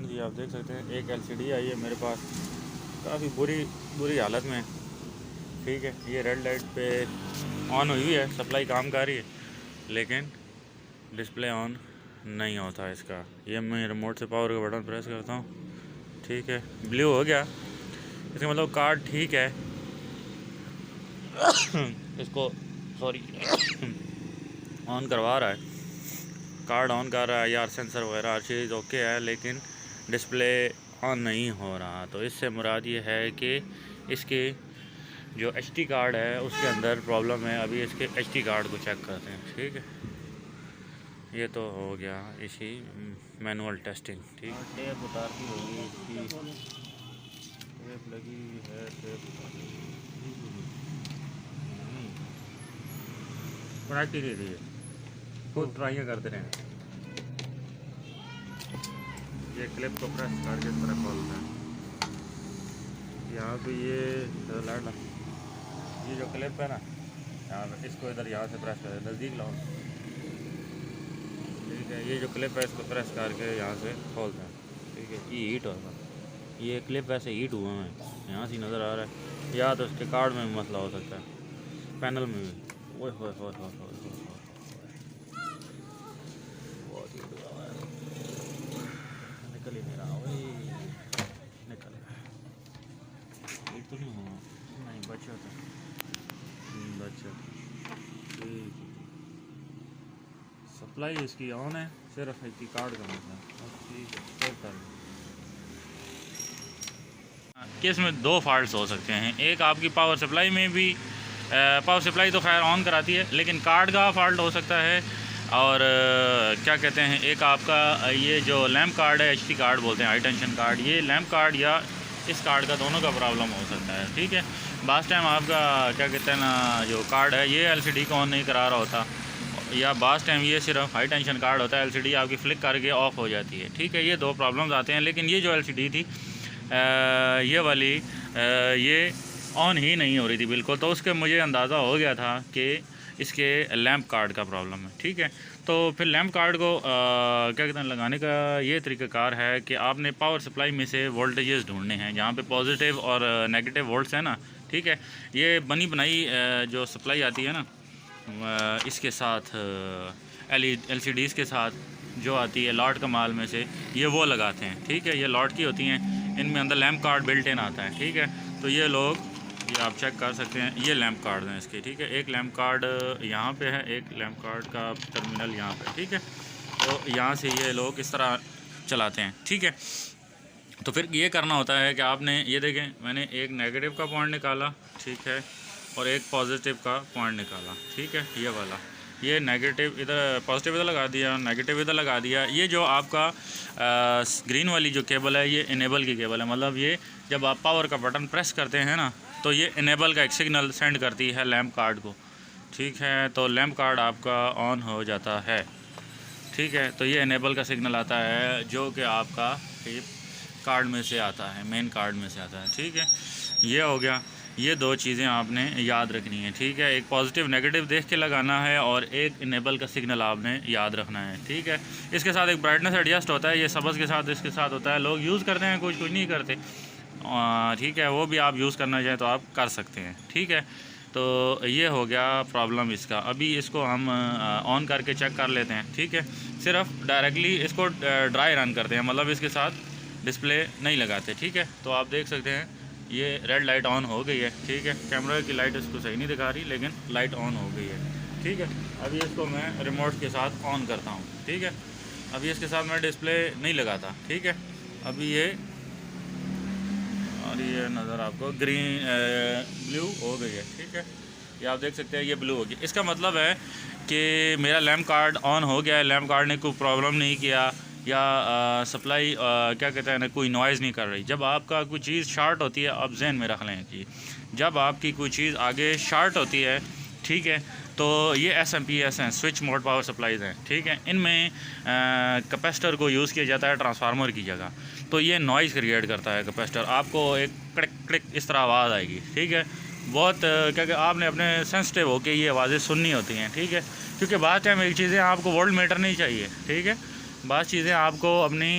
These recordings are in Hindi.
फ्रेंड जी आप देख सकते हैं एक एलसीडी आई है मेरे पास, काफ़ी बुरी हालत में। ठीक है, ये रेड लाइट पे ऑन हुई है, सप्लाई काम कर रही है, लेकिन डिस्प्ले ऑन नहीं होता है इसका। ये मैं रिमोट से पावर का बटन प्रेस करता हूँ, ठीक है, ब्लू हो गया, इसका मतलब कार्ड ठीक है। इसको सॉरी ऑन करवा रहा है, कार्ड ऑन कर रहा है यार, सेंसर वगैरह हर चीज़ ओके है, लेकिन डिस्प्ले ऑन नहीं हो रहा। तो इससे मुराद ये है कि इसके जो एचडी कार्ड है उसके अंदर प्रॉब्लम है। अभी इसके एचडी कार्ड को चेक करते हैं, ठीक है। ये तो हो गया इसी मैनुअल टेस्टिंग, ठीक। टेप उतारती होगी इसकी, टेप लगी है, टेप उतारती नहीं रही है, खुद ट्राइयाँ करते रहें। ये क्लिप को प्रेस करके इस तरह खोलते हैं, यहाँ पे ये लाइट, ये जो क्लिप है ना, यहाँ पे इसको इधर यहाँ से प्रेस करें, नज़दीक लाओ, ठीक है। ये जो क्लिप है इसको प्रेस करके यहाँ से खोलते हैं, ठीक है। ये हीट होगा, ये क्लिप वैसे हीट हुआ है, यहाँ से नज़र आ रहा है, या तो उसके कार्ड में भी मसला हो सकता है, पैनल में भी। ओए होए होए होए होए होए, बहुत हीट हुआ है, निकल ही नहीं रहा, वही निकल रहा है, हीट तो नहीं हुआ, नहीं बचा था, बचा, ठीक। सप्लाई इसकी ऑन है, सिर्फ इसकी कार्ड का मसला है, ठीक है, सेव कर लो। कि इसमें दो फॉल्ट्स हो सकते हैं, एक आपकी पावर सप्लाई में भी, पावर सप्लाई तो खैर ऑन कराती है, लेकिन कार्ड का फॉल्ट हो सकता है। और क्या कहते हैं, एक आपका ये जो लैम्प कार्ड है, एचडी कार्ड बोलते हैं, हाई टेंशन कार्ड, ये लैम्प कार्ड या इस कार्ड का, दोनों का प्रॉब्लम हो सकता है, ठीक है। बास टाइम आपका क्या कहते हैं ना, जो कार्ड है ये एलसीडी को ऑन नहीं करा रहा होता, या बास टाइम ये सिर्फ हाई टेंशन कार्ड होता है, एलसीडी आपकी फ्लिक करके ऑफ हो जाती है, ठीक है। ये दो प्रॉब्लम्स आते हैं, लेकिन ये जो एलसीडी थी ये वाली ये ऑन ही नहीं हो रही थी बिल्कुल, तो उसके मुझे अंदाज़ा हो गया था कि इसके लैंप कार्ड का प्रॉब्लम है, ठीक है। तो फिर लैंप कार्ड को क्या कहते हैं, लगाने का ये तरीक़ाकार है कि आपने पावर सप्लाई में से वोल्टेजेस ढूंढने हैं जहाँ पे पॉजिटिव और नेगेटिव वोल्ट्स है ना, ठीक है। ये बनी बनाई जो सप्लाई आती है ना, इसके साथ LCDs के साथ जो आती है लॉट कमाल में से, ये वो लगाते हैं, ठीक है। ये लॉट की होती हैं, इनमें अंदर लैंप कार्ड बिल्ट इन आता है, ठीक है। तो ये लोग, ये आप चेक कर सकते हैं, ये लैंप कार्ड हैं इसके, ठीक है। एक लैंप कार्ड यहाँ पे है, एक लैंप कार्ड का टर्मिनल यहाँ पे, ठीक है। तो यहाँ से ये लोग इस तरह चलाते हैं, ठीक है। तो फिर ये करना होता है कि आपने, ये देखें, मैंने एक नेगेटिव का पॉइंट निकाला, ठीक है, और एक पॉजिटिव का पॉइंट निकाला, ठीक है। ये वाला, ये नेगेटिव इधर, पॉजिटिव इधर लगा दिया, नेगेटिव इधर लगा दिया। ये जो आपका ग्रीन वाली जो केबल है, ये इनेबल की केबल है, मतलब ये जब आप पावर का बटन प्रेस करते हैं ना, तो ये इनेबल का एक सिग्नल सेंड करती है लैंप कार्ड को, ठीक है। तो लैंप कार्ड आपका ऑन हो जाता है, ठीक है। तो ये इनेबल का सिग्नल आता है जो कि आपका कार्ड में से आता है, मेन कार्ड में से आता है, ठीक है। ये हो गया, ये दो चीज़ें आपने याद रखनी है, ठीक है। एक पॉजिटिव नेगेटिव देख के लगाना है, और एक इनेबल का सिग्नल आपने याद रखना है, ठीक है। इसके साथ एक ब्राइटनेस एडजस्ट होता है, ये सब्ज़ के साथ इसके साथ होता है, लोग यूज़ करते हैं, कुछ नहीं करते, ठीक है। वो भी आप यूज़ करना चाहें तो आप कर सकते हैं, ठीक है। तो ये हो गया प्रॉब्लम इसका। अभी इसको हम ऑन करके चेक कर लेते हैं, ठीक है। सिर्फ डायरेक्टली इसको ड्राई रन करते हैं, मतलब इसके साथ डिस्प्ले नहीं लगाते, ठीक है। तो आप देख सकते हैं ये रेड लाइट ऑन हो गई है, ठीक है। कैमरा की लाइट इसको सही नहीं दिखा रही, लेकिन लाइट ऑन हो गई है, ठीक है। अभी इसको मैं रिमोट के साथ ऑन करता हूँ, ठीक है। अभी इसके साथ मैं डिस्प्ले नहीं लगाता, ठीक है। अभी ये, और ये नज़र आपको ग्रीन ब्लू हो गई है, ठीक है। ये आप देख सकते हैं, ये ब्लू हो गई। इसका मतलब है कि मेरा लैंप कार्ड ऑन हो गया है, लैंप कार्ड ने कोई प्रॉब्लम नहीं किया, या सप्लाई क्या कहते हैं ना, कोई नॉइज़ नहीं कर रही। जब आपका कोई चीज़ शार्ट होती है, आप जहन में रख लें कि जब आपकी कोई चीज़ आगे शार्ट होती है, ठीक है, तो ये SMPS हैं, स्विच मोड पावर सप्लाईज़ हैं, ठीक है। इनमें कैपेसिटर को यूज़ किया जाता है ट्रांसफार्मर की जगह, तो ये नॉइज़ क्रिएट करता है कैपेसिटर, आपको एक क्लिक क्लिक इस तरह आवाज़ आएगी, ठीक है। बहुत क्या आपने अपने सेंसिटिव होकर ये आवाज़ें सुननी होती हैं, ठीक है। क्योंकि बाद टाइम एक चीज़ें, आपको वोल्ट मीटर नहीं चाहिए, ठीक है। बात चीज़ें आपको अपनी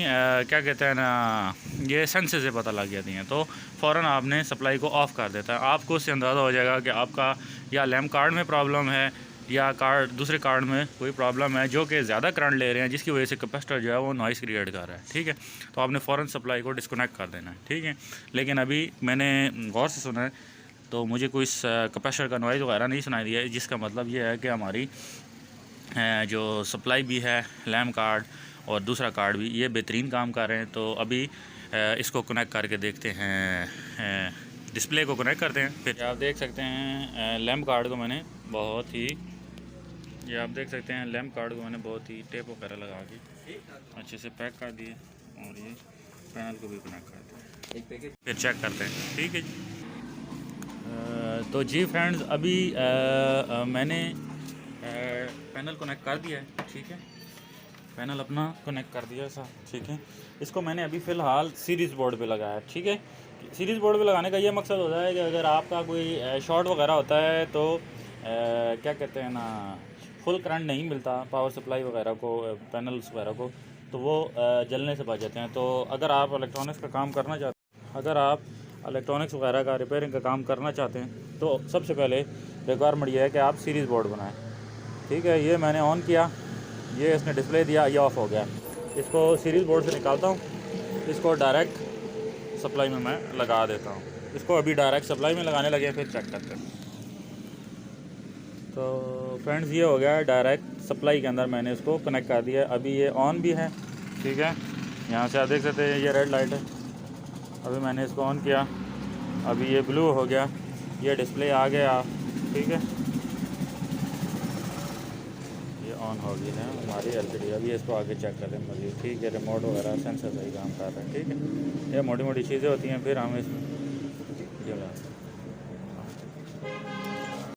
क्या कहते हैं ना, ये सेंसे से पता लग जाती हैं, तो फ़ौरन आपने सप्लाई को ऑफ़ कर देता है। आपको उससे अंदाज़ा हो जाएगा कि आपका या लैम्प कार्ड में प्रॉब्लम है या कार्ड दूसरे कार्ड में कोई प्रॉब्लम है जो कि ज़्यादा करंट ले रहे हैं, जिसकी वजह से कैपेसिटर जो है वो नॉइज़ क्रिएट कर रहा है। ठीक है, तो आपने फ़ौरन सप्लाई को डिस्कनेक्ट कर देना है। ठीक है, लेकिन अभी मैंने गौर से सुना है तो मुझे कोई कैपेसिटर का नॉइज़ वगैरह नहीं सुनाई दिया है, जिसका मतलब ये है कि हमारी जो सप्लाई भी है, लैम्प कार्ड और दूसरा कार्ड भी, ये बेहतरीन काम कर रहे हैं। तो अभी इसको कनेक्ट करके देखते हैं, डिस्प्ले को कनेक्ट करते हैं। फिर आप देख सकते हैं लैम्प कार्ड को मैंने बहुत ही, ये आप देख सकते हैं लैम्प कार्ड को मैंने बहुत ही टेप वगैरह लगा के अच्छे से पैक कर दिए और ये पैनल को भी कनेक्ट कर दिया। फिर चेक करते हैं। ठीक है जी। तो जी फ्रेंड्स, अभी मैंने पैनल कनेक्ट कर दिया है। ठीक है, पैनल अपना कनेक्ट कर दिया ऐसा। ठीक है, इसको मैंने अभी फ़िलहाल सीरीज़ बोर्ड पे लगाया है। ठीक है, सीरीज़ बोर्ड पे लगाने का ये मकसद होता है कि अगर आपका कोई शॉर्ट वगैरह होता है तो क्या कहते हैं ना, फुल करंट नहीं मिलता पावर सप्लाई वगैरह को, पैनल्स वगैरह को, तो वो जलने से बच जाते हैं। तो अगर आप इलेक्ट्रॉनिक्स का काम करना चाहते अगर आप इलेक्ट्रॉनिक्स वगैरह का रिपेयरिंग का काम करना चाहते हैं तो सबसे पहले रिक्वायरमेंट ये है कि आप सीरीज़ बोर्ड बनाएं। ठीक है, ये मैंने ऑन किया, ये इसने डिस्प्ले दिया, ये ऑफ़ हो गया। इसको सीरीज़ बोर्ड से निकालता हूँ, इसको डायरेक्ट सप्लाई में मैं लगा देता हूँ। इसको अभी डायरेक्ट सप्लाई में लगाने लगे, फिर चेक करते हैं। तो फ्रेंड्स, ये हो गया डायरेक्ट सप्लाई के अंदर मैंने इसको कनेक्ट कर दिया। अभी ये ऑन भी है। ठीक है, यहाँ से आप देख सकते हैं ये रेड लाइट है। अभी मैंने इसको ऑन किया, अभी ये ब्लू हो गया, ये डिस्प्ले आ गया। ठीक है, ये ऑन हो गई है हमारी एलसीडी। अभी इसको आगे चेक करें मज़ीद। ठीक है, रिमोट वगैरह सेंसर सही काम कर रहे हैं। ठीक है, ये मोटी मोटी चीज़ें होती हैं, फिर हम इसमें